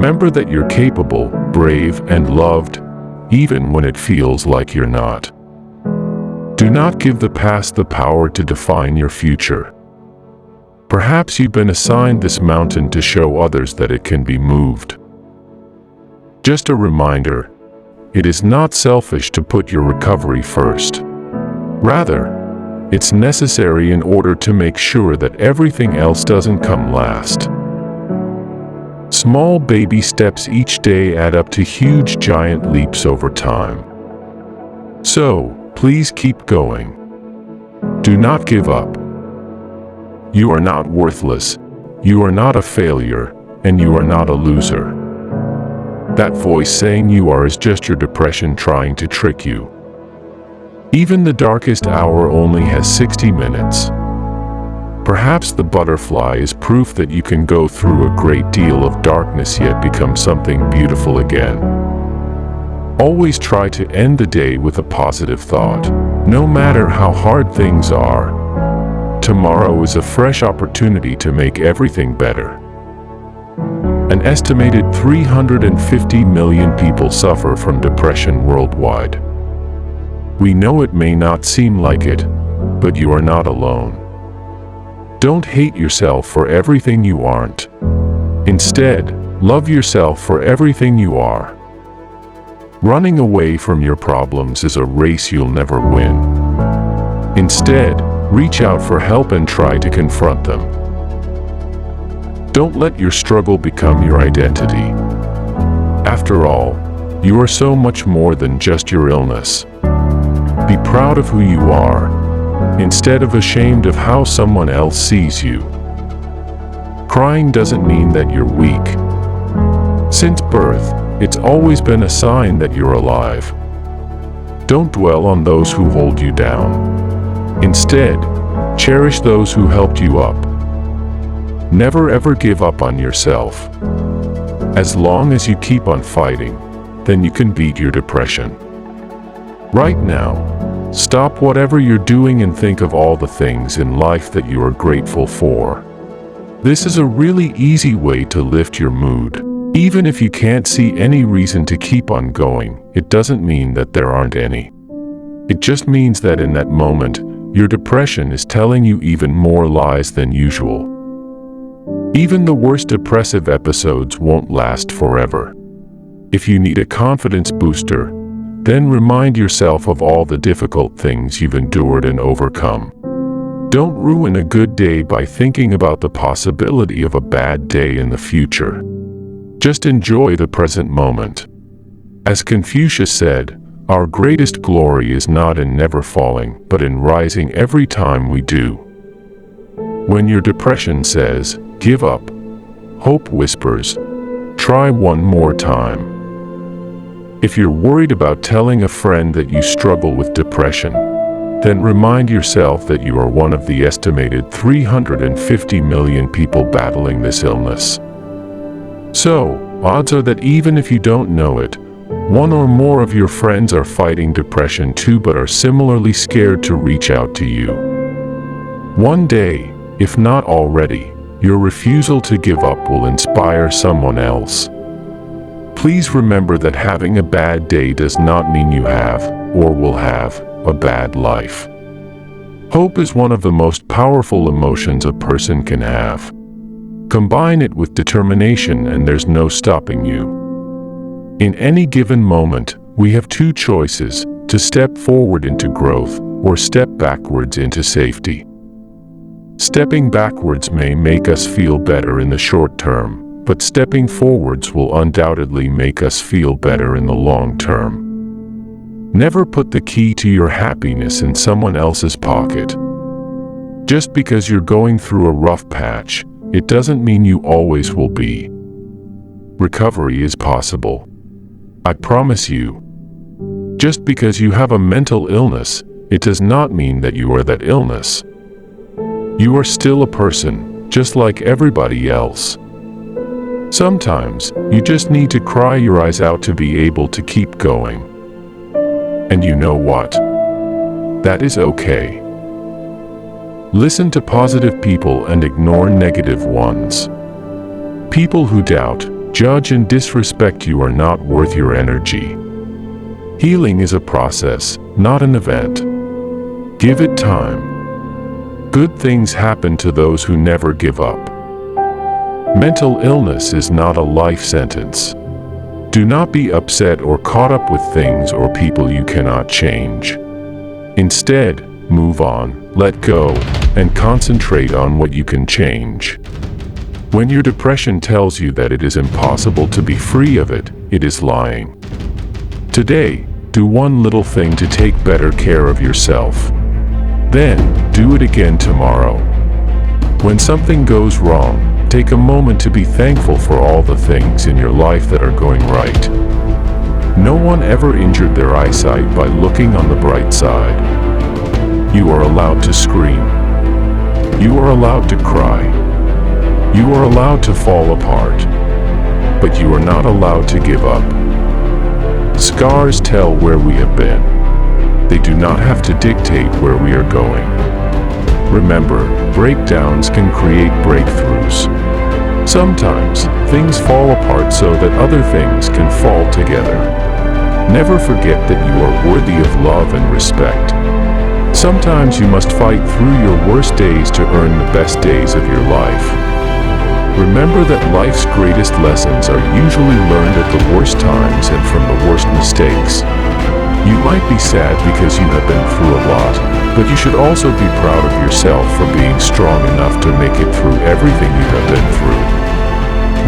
Remember that you're capable, brave, and loved, even when it feels like you're not. Do not give the past the power to define your future. Perhaps you've been assigned this mountain to show others that it can be moved. Just a reminder, it is not selfish to put your recovery first. Rather, it's necessary in order to make sure that everything else doesn't come last. Small baby steps each day add up to huge giant leaps over time. So, please keep going. Do not give up. You are not worthless, you are not a failure, and you are not a loser. That voice saying you are is just your depression trying to trick you. Even the darkest hour only has 60 minutes. Perhaps the butterfly is proof that you can go through a great deal of darkness yet become something beautiful again. Always try to end the day with a positive thought. No matter how hard things are, tomorrow is a fresh opportunity to make everything better. An estimated 350 million people suffer from depression worldwide. We know it may not seem like it, but you are not alone. Don't hate yourself for everything you aren't. Instead, love yourself for everything you are. Running away from your problems is a race you'll never win. Instead, reach out for help and try to confront them. Don't let your struggle become your identity. After all, you are so much more than just your illness. Be proud of who you are, instead of ashamed of how someone else sees you. Crying doesn't mean that you're weak. Since birth, it's always been a sign that you're alive. Don't dwell on those who hold you down. Instead, cherish those who helped you up. Never ever give up on yourself. As long as you keep on fighting, then you can beat your depression. Right now, stop whatever you're doing and think of all the things in life that you are grateful for. This is a really easy way to lift your mood. Even if you can't see any reason to keep on going, it doesn't mean that there aren't any. It just means that in that moment, your depression is telling you even more lies than usual. Even the worst depressive episodes won't last forever. If you need a confidence booster, then remind yourself of all the difficult things you've endured and overcome. Don't ruin a good day by thinking about the possibility of a bad day in the future. Just enjoy the present moment. As Confucius said, our greatest glory is not in never falling, but in rising every time we do. When your depression says, give up, hope whispers, try one more time. If you're worried about telling a friend that you struggle with depression, then remind yourself that you are one of the estimated 350 million people battling this illness. So, odds are that even if you don't know it, one or more of your friends are fighting depression too but are similarly scared to reach out to you. One day, if not already, your refusal to give up will inspire someone else. Please remember that having a bad day does not mean you have, or will have, a bad life. Hope is one of the most powerful emotions a person can have. Combine it with determination and there's no stopping you. In any given moment, we have two choices: to step forward into growth, or step backwards into safety. Stepping backwards may make us feel better in the short term, but stepping forwards will undoubtedly make us feel better in the long term. Never put the key to your happiness in someone else's pocket. Just because you're going through a rough patch, it doesn't mean you always will be. Recovery is possible. I promise you. Just because you have a mental illness, it does not mean that you are that illness. You are still a person, just like everybody else. Sometimes, you just need to cry your eyes out to be able to keep going. And you know what? That is okay. Listen to positive people and ignore negative ones. People who doubt, judge and disrespect you are not worth your energy. Healing is a process, not an event. Give it time. Good things happen to those who never give up. Mental illness is not a life sentence. Do not be upset or caught up with things or people you cannot change. Instead, move on, let go, and concentrate on what you can change. When your depression tells you that it is impossible to be free of it, it is lying. Today, do one little thing to take better care of yourself. Then, do it again tomorrow. When something goes wrong, take a moment to be thankful for all the things in your life that are going right. No one ever injured their eyesight by looking on the bright side. You are allowed to scream. You are allowed to cry. You are allowed to fall apart. But you are not allowed to give up. Scars tell where we have been. They do not have to dictate where we are going. Remember, breakdowns can create breakthroughs. Sometimes, things fall apart so that other things can fall together. Never forget that you are worthy of love and respect. Sometimes you must fight through your worst days to earn the best days of your life. Remember that life's greatest lessons are usually learned at the worst times and from the worst mistakes. You might be sad because you have been through a lot, but you should also be proud of yourself for being strong enough to make it through everything you have been through.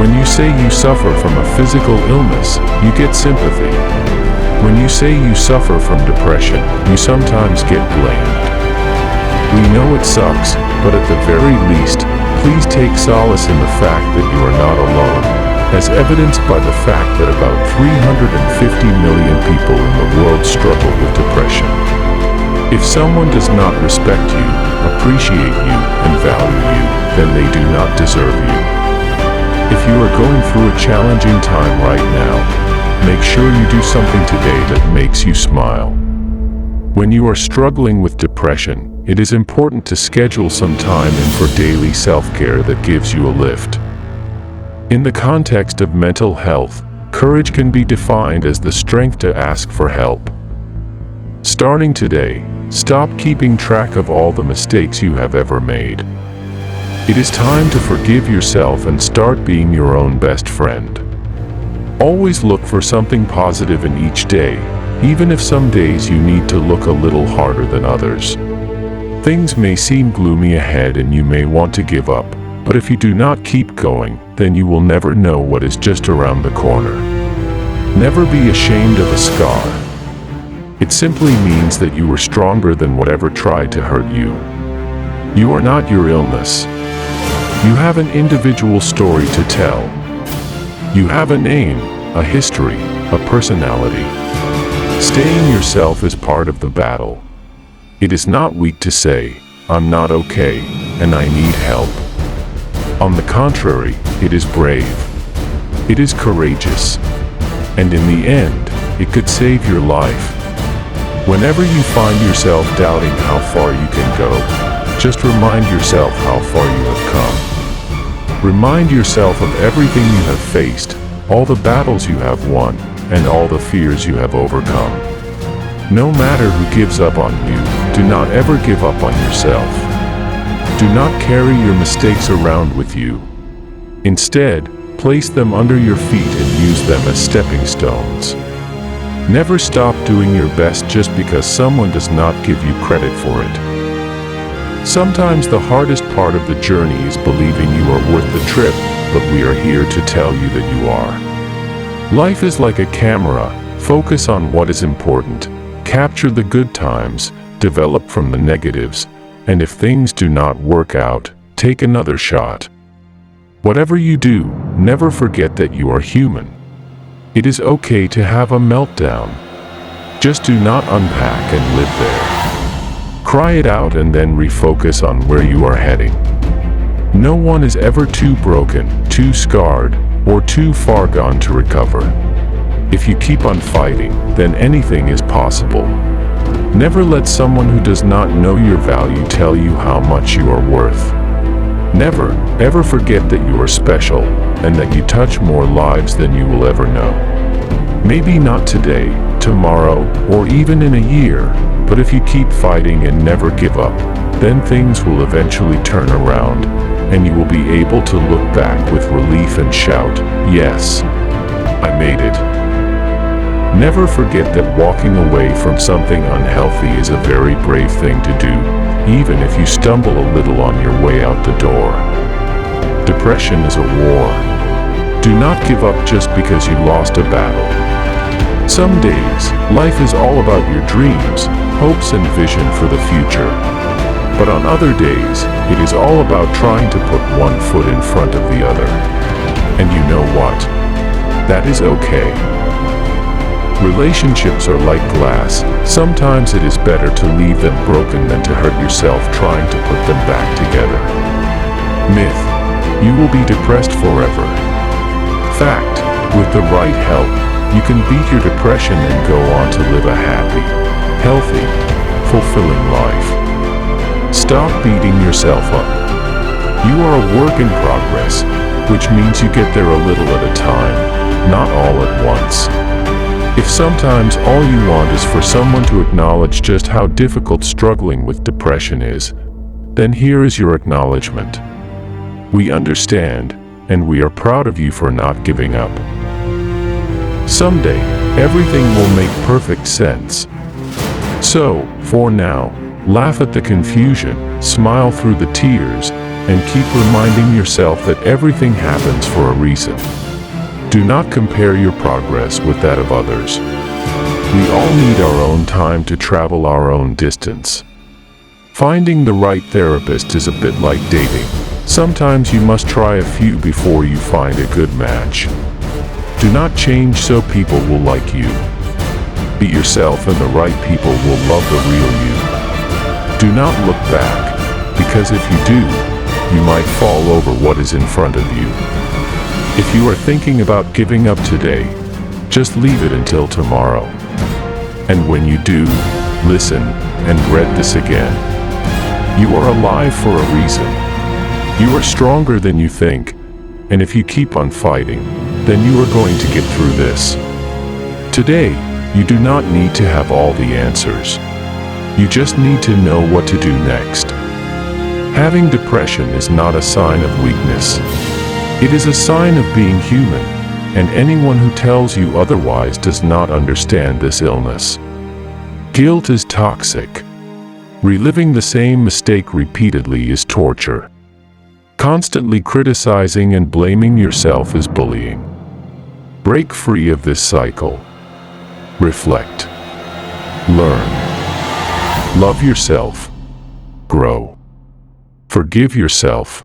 When you say you suffer from a physical illness, you get sympathy. When you say you suffer from depression, you sometimes get blamed. We know it sucks, but at the very least, please take solace in the fact that you are not alone, as evidenced by the fact that about 350 million people in the world struggle with depression. If someone does not respect you, appreciate you, and value you, then they do not deserve you. If you are going through a challenging time right now, make sure you do something today that makes you smile. When you are struggling with depression, it is important to schedule some time in for daily self-care that gives you a lift. In the context of mental health, courage can be defined as the strength to ask for help. Starting today, stop keeping track of all the mistakes you have ever made. It is time to forgive yourself and start being your own best friend. Always look for something positive in each day, even if some days you need to look a little harder than others. Things may seem gloomy ahead and you may want to give up, but if you do not keep going, then you will never know what is just around the corner. Never be ashamed of a scar. It simply means that you were stronger than whatever tried to hurt you. You are not your illness. You have an individual story to tell. You have a name, a history, a personality. Staying yourself is part of the battle. It is not weak to say, "I'm not okay, and I need help." On the contrary, it is brave. It is courageous. And in the end, it could save your life. Whenever you find yourself doubting how far you can go, just remind yourself how far you have come. Remind yourself of everything you have faced, all the battles you have won, and all the fears you have overcome. No matter who gives up on you, do not ever give up on yourself. Do not carry your mistakes around with you. Instead, place them under your feet and use them as stepping stones. Never stop doing your best just because someone does not give you credit for it. Sometimes the hardest part of the journey is believing you are worth the trip, but we are here to tell you that you are. Life is like a camera. Focus on what is important. Capture the good times, develop from the negatives, and if things do not work out, take another shot. Whatever you do, never forget that you are human. It is okay to have a meltdown. Just do not unpack and live there. Cry it out and then refocus on where you are heading. No one is ever too broken, too scarred, or too far gone to recover. If you keep on fighting, then anything is possible. Never let someone who does not know your value tell you how much you are worth. Never, ever forget that you are special and that you touch more lives than you will ever know. Maybe not today, tomorrow, or even in a year, but if you keep fighting and never give up, then things will eventually turn around, and you will be able to look back with relief and shout, "Yes, I made it." Never forget that walking away from something unhealthy is a very brave thing to do, even if you stumble a little on your way out the door. Depression is a war. Do not give up just because you lost a battle. Some days, life is all about your dreams, hopes, and vision for the future. But on other days, it is all about trying to put one foot in front of the other. And you know what? That is okay. Relationships are like glass. Sometimes it is better to leave them broken than to hurt yourself trying to put them back together. Myth: you will be depressed forever. Fact: with the right help, you can beat your depression and go on to live a happy, healthy, fulfilling life. Stop beating yourself up. You are a work in progress, which means you get there a little at a time, not all at once. If sometimes all you want is for someone to acknowledge just how difficult struggling with depression is, then here is your acknowledgement. We understand, and we are proud of you for not giving up. Someday, everything will make perfect sense. So, for now, laugh at the confusion, smile through the tears, and keep reminding yourself that everything happens for a reason. Do not compare your progress with that of others. We all need our own time to travel our own distance. Finding the right therapist is a bit like dating. Sometimes you must try a few before you find a good match. Do not change so people will like you. Be yourself and the right people will love the real you. Do not look back, because if you do, you might fall over what is in front of you. If you are thinking about giving up today, just leave it until tomorrow. And when you do, listen and read this again. You are alive for a reason. You are stronger than you think, and if you keep on fighting, then you are going to get through this. Today, you do not need to have all the answers. You just need to know what to do next. Having depression is not a sign of weakness. It is a sign of being human, and anyone who tells you otherwise does not understand this illness. Guilt is toxic. Reliving the same mistake repeatedly is torture. Constantly criticizing and blaming yourself is bullying. Break free of this cycle. Reflect. Learn. Love yourself. Grow. Forgive yourself.